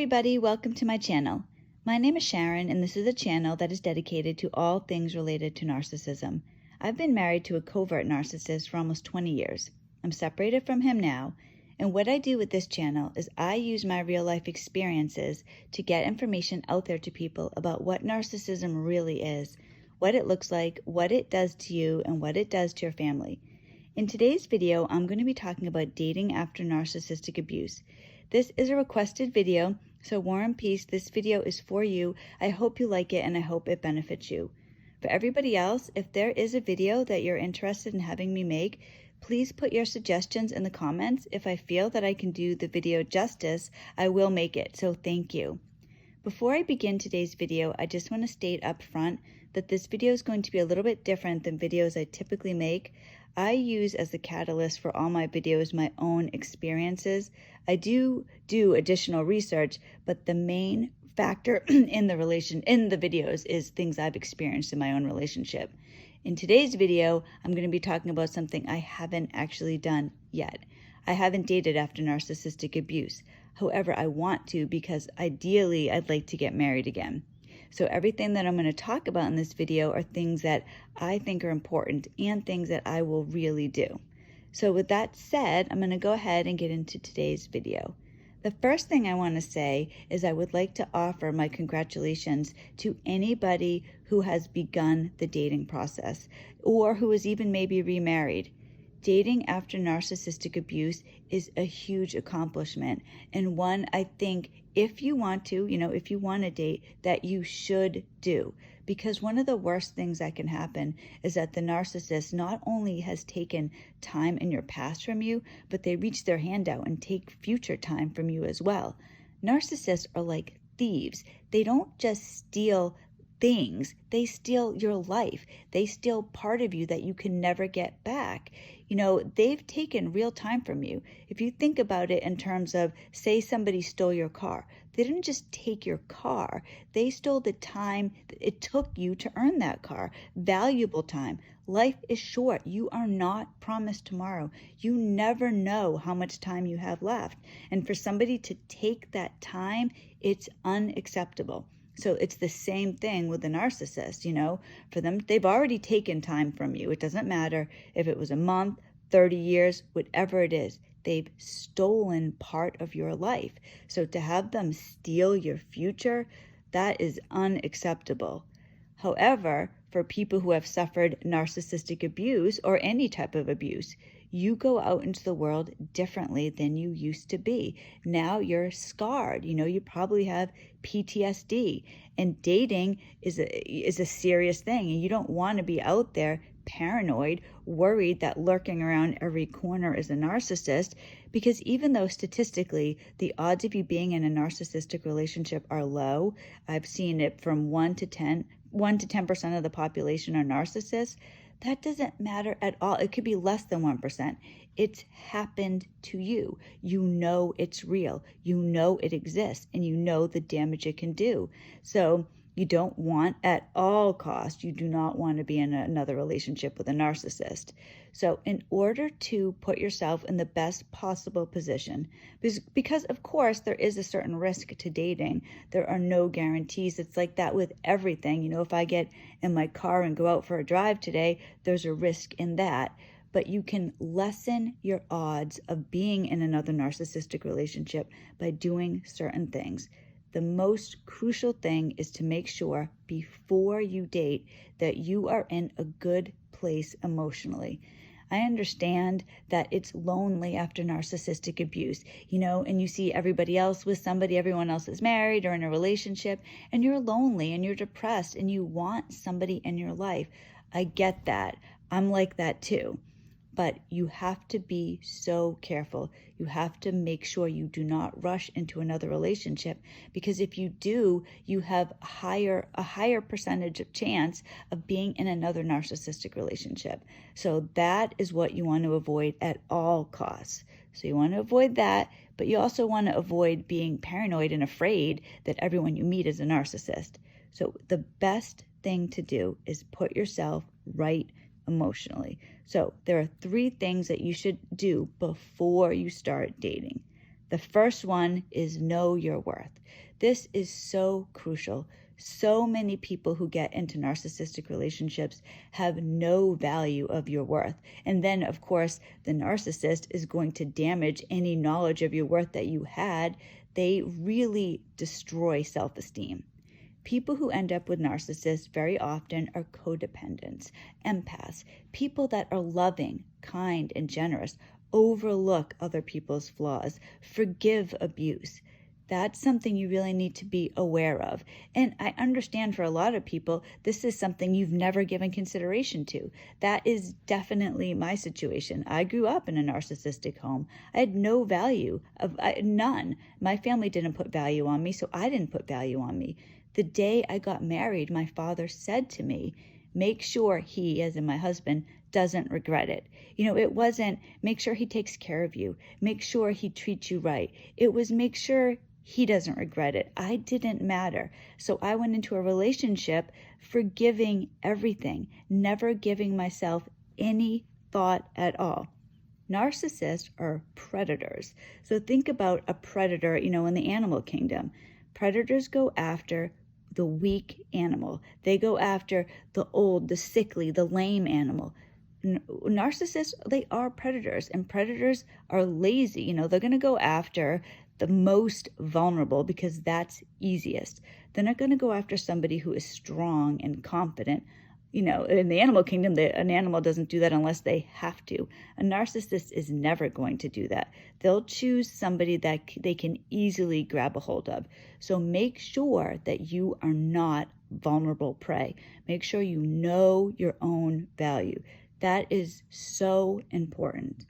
everybody, welcome to my channel. My name is Sharon and this is a channel that is dedicated to all things related to narcissism. I've been married to a covert narcissist for almost 20 years. I'm separated from him now, and what I do with this channel is I use my real life experiences to get information out there to people about what narcissism really is, what it looks like, what it does to you, and what it does to your family. In today's video, I'm going to be talking about dating after narcissistic abuse. This is a requested video, so War and Peace, this video is for you. I hope you like it and I hope it benefits you. For everybody else, if there is a video that you're interested in having me make, please put your suggestions in the comments. If I feel that I can do the video justice, I will make it, so thank you. Before I begin today's video, I just want to state up front that this video is going to be a little bit different than videos I typically make. I use as the catalyst for all my videos my own experiences. I do additional research, but the main factor in the videos is things I've experienced in my own relationship. In today's video, I'm going to be talking about something I haven't actually done yet. I haven't dated after narcissistic abuse. However, I want to because ideally I'd like to get married again. So everything that I'm going to talk about in this video are things that I think are important and things that I will really do. So with that said, I'm going to go ahead and get into today's video. The first thing I want to say is I would like to offer my congratulations to anybody who has begun the dating process or who is even maybe remarried. Dating after narcissistic abuse is a huge accomplishment and one I think if you want to date, that you should do. Because one of the worst things that can happen is that the narcissist not only has taken time in your past from you, but they reach their hand out and take future time from you as well. Narcissists are like thieves. They don't just steal things, they steal your life. They steal part of you that you can never get back. They've taken real time from you. If you think about it in terms of, say somebody stole your car, they didn't just take your car, they stole the time it took you to earn that car, valuable time. Life is short. You are not promised tomorrow. You never know how much time you have left. And for somebody to take that time, it's unacceptable. So it's the same thing with the narcissist, for them, they've already taken time from you. It doesn't matter if it was a month, 30 years, whatever it is, they've stolen part of your life. So to have them steal your future, that is unacceptable. However, for people who have suffered narcissistic abuse or any type of abuse, you go out into the world differently than you used to be. Now you're scarred. You probably have PTSD, and dating is a serious thing. And you don't want to be out there paranoid, worried that lurking around every corner is a narcissist, because even though statistically the odds of you being in a narcissistic relationship are low, I've seen it from 1 to 10% of the population are narcissists. That doesn't matter at all. It could be less than 1%. It's happened to you. You know it's real. You know it exists, and you know the damage it can do. So you don't want, at all costs, you do not want to be in another relationship with a narcissist. So in order to put yourself in the best possible position, because of course there is a certain risk to dating, there are no guarantees. It's like that with everything. If I get in my car and go out for a drive today, there's a risk in that. But you can lessen your odds of being in another narcissistic relationship by doing certain things. The most crucial thing is to make sure before you date that you are in a good place emotionally. I understand that it's lonely after narcissistic abuse, and you see everybody else with somebody, everyone else is married or in a relationship, and you're lonely and you're depressed and you want somebody in your life. I get that. I'm like that too. But you have to be so careful. You have to make sure you do not rush into another relationship, because if you do, you have a higher percentage of chance of being in another narcissistic relationship. So that is what you want to avoid at all costs. So you want to avoid that, but you also want to avoid being paranoid and afraid that everyone you meet is a narcissist. So the best thing to do is put yourself right emotionally. So there are 3 things that you should do before you start dating. The first one is know your worth. This is so crucial. So many people who get into narcissistic relationships have no value of your worth. And then, of course, the narcissist is going to damage any knowledge of your worth that you had. They really destroy self-esteem. People who end up with narcissists very often are codependents, empaths, people that are loving, kind, and generous, overlook other people's flaws, forgive abuse. That's something you really need to be aware of. And I understand for a lot of people, this is something you've never given consideration to. That is definitely my situation. I grew up in a narcissistic home. I had no value, none. My family didn't put value on me, so I didn't put value on me. The day I got married, my father said to me, make sure he, as in my husband, doesn't regret it. It wasn't make sure he takes care of you, make sure he treats you right. It was make sure he doesn't regret it. I didn't matter. So I went into a relationship forgiving everything, never giving myself any thought at all. Narcissists are predators. So think about a predator, in the animal kingdom. Predators go after the weak animal. They go after the old, the sickly, the lame animal. Narcissists, they are predators, and predators are lazy. They're going to go after the most vulnerable because that's easiest. They're not going to go after somebody who is strong and confident. In the animal kingdom, an animal doesn't do that unless they have to. A narcissist is never going to do that. They'll choose somebody that they can easily grab a hold of. So make sure that you are not vulnerable prey. Make sure you know your own value. That is so important.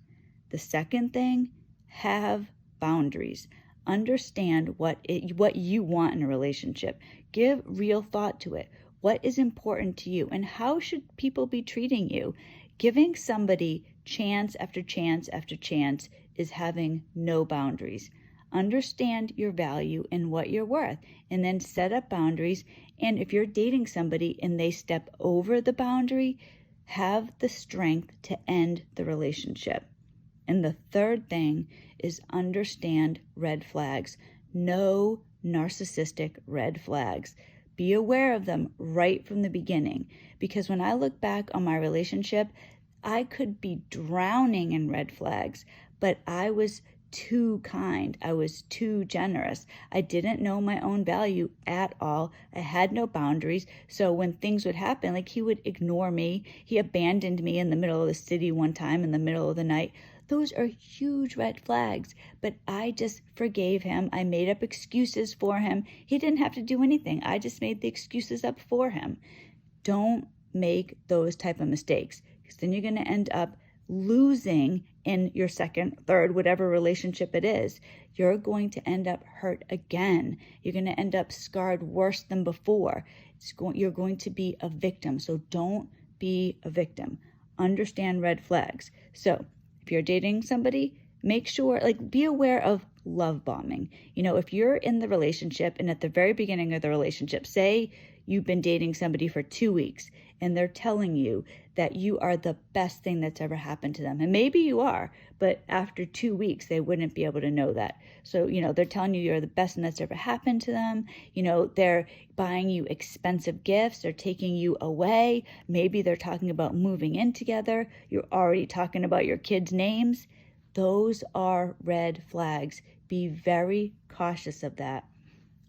The second thing, have boundaries. Understand what you want in a relationship. Give real thought to it. What is important to you, and how should people be treating you? Giving somebody chance after chance after chance is having no boundaries. Understand your value and what you're worth, and then set up boundaries. And if you're dating somebody and they step over the boundary, have the strength to end the relationship. And the third thing is understand red flags. Know narcissistic red flags. Be aware of them right from the beginning. Because when I look back on my relationship, I could be drowning in red flags, but I was too kind. I was too generous. I didn't know my own value at all. I had no boundaries. So when things would happen, like he would ignore me. He abandoned me in the middle of the city one time in the middle of the night. Those are huge red flags, but I just forgave him. I made up excuses for him. He didn't have to do anything. I just made the excuses up for him. Don't make those type of mistakes, because then you're going to end up losing in your second, third, whatever relationship it is. You're going to end up hurt again. You're going to end up scarred worse than before. You're going to be a victim. So don't be a victim. Understand red flags. So if you're dating somebody, make sure, be aware of love bombing. If you're in the relationship and at the very beginning of the relationship, say you've been dating somebody for 2 weeks and they're telling you that you are the best thing that's ever happened to them. And maybe you are, but after 2 weeks, they wouldn't be able to know that. So, they're telling you you're the best thing that's ever happened to them. They're buying you expensive gifts. They're taking you away. Maybe they're talking about moving in together. You're already talking about your kids' names. Those are red flags. Be very cautious of that.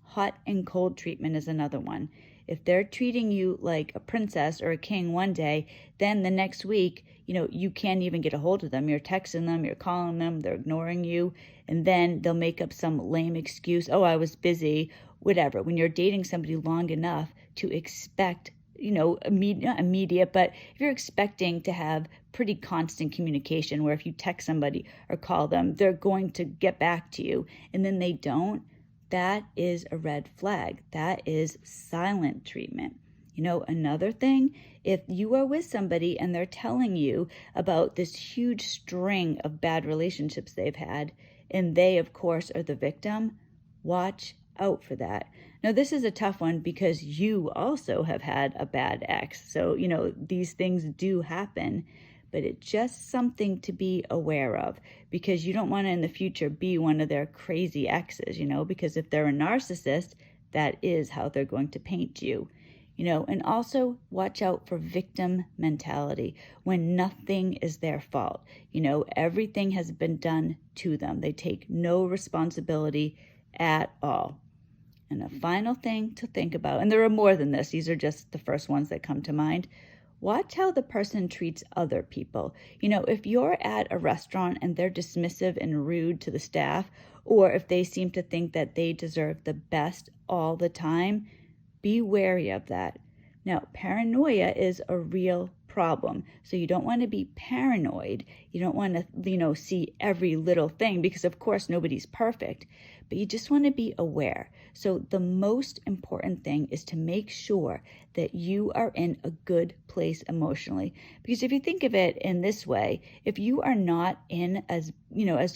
Hot and cold treatment is another one. If they're treating you like a princess or a king one day, then the next week, you can't even get a hold of them. You're texting them, you're calling them, they're ignoring you, and then they'll make up some lame excuse. Oh, I was busy, whatever. When you're dating somebody long enough to expect, not immediate, but if you're expecting to have pretty constant communication where if you text somebody or call them, they're going to get back to you, and then they don't, that is a red flag. That is silent treatment. Another thing, if you are with somebody and they're telling you about this huge string of bad relationships they've had, and they, of course, are the victim, watch out for that. Now, this is a tough one because you also have had a bad ex. So, these things do happen. but it's just something to be aware of, because you don't want to in the future be one of their crazy exes, because if they're a narcissist, that is how they're going to paint you. And also watch out for victim mentality when nothing is their fault. Everything has been done to them. They take no responsibility at all. And a final thing to think about, and there are more than this, these are just the first ones that come to mind. Watch how the person treats other people. If you're at a restaurant and they're dismissive and rude to the staff, or if they seem to think that they deserve the best all the time, be wary of that. Now, paranoia is a real problem. So you don't want to be paranoid. You don't want to, see every little thing, because of course nobody's perfect, but you just want to be aware. So the most important thing is to make sure that you are in a good place emotionally. Because if you think of it in this way, if you are not in as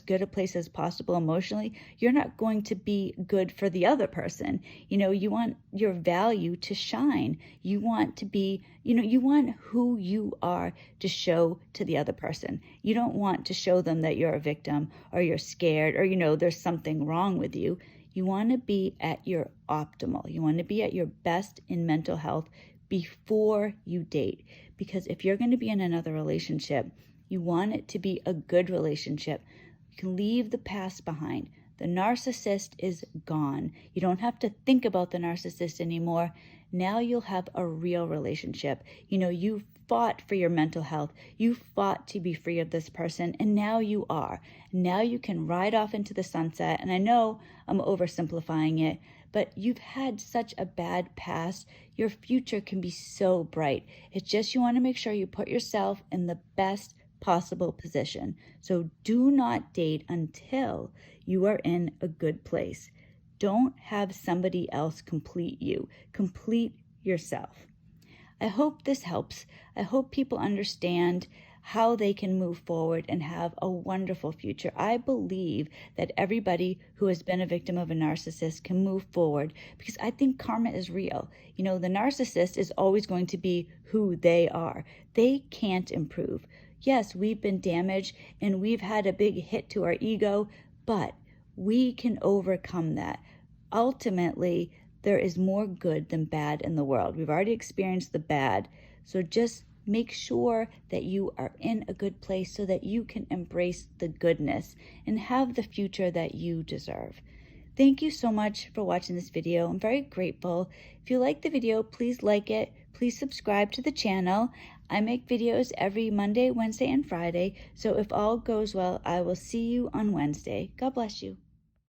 good a place as possible emotionally, you're not going to be good for the other person. You want your value to shine. You want to be, you want who you are to show to the other person. You don't want to show them that you're a victim or you're scared or, there's something wrong with you. You want to be at your optimal. You want to be at your best in mental health before you date. Because if you're going to be in another relationship, you want it to be a good relationship. You can leave the past behind. The narcissist is gone. You don't have to think about the narcissist anymore. Now you'll have a real relationship. You fought for your mental health. You fought to be free of this person, and now you are. Now you can ride off into the sunset. And I know I'm oversimplifying it, but you've had such a bad past. Your future can be so bright. It's just you want to make sure you put yourself in the best possible position. So do not date until you are in a good place. Don't have somebody else complete you. Complete yourself. I hope this helps. I hope people understand how they can move forward and have a wonderful future. I believe that everybody who has been a victim of a narcissist can move forward, because I think karma is real. The narcissist is always going to be who they are. They can't improve. Yes, we've been damaged and we've had a big hit to our ego, but we can overcome that. Ultimately, there is more good than bad in the world. We've already experienced the bad, so just make sure that you are in a good place so that you can embrace the goodness and have the future that you deserve. Thank you so much for watching this video. I'm very grateful. If you like the video, please like it. Please subscribe to the channel. I make videos every Monday, Wednesday, and Friday, so if all goes well, I will see you on Wednesday. God bless you.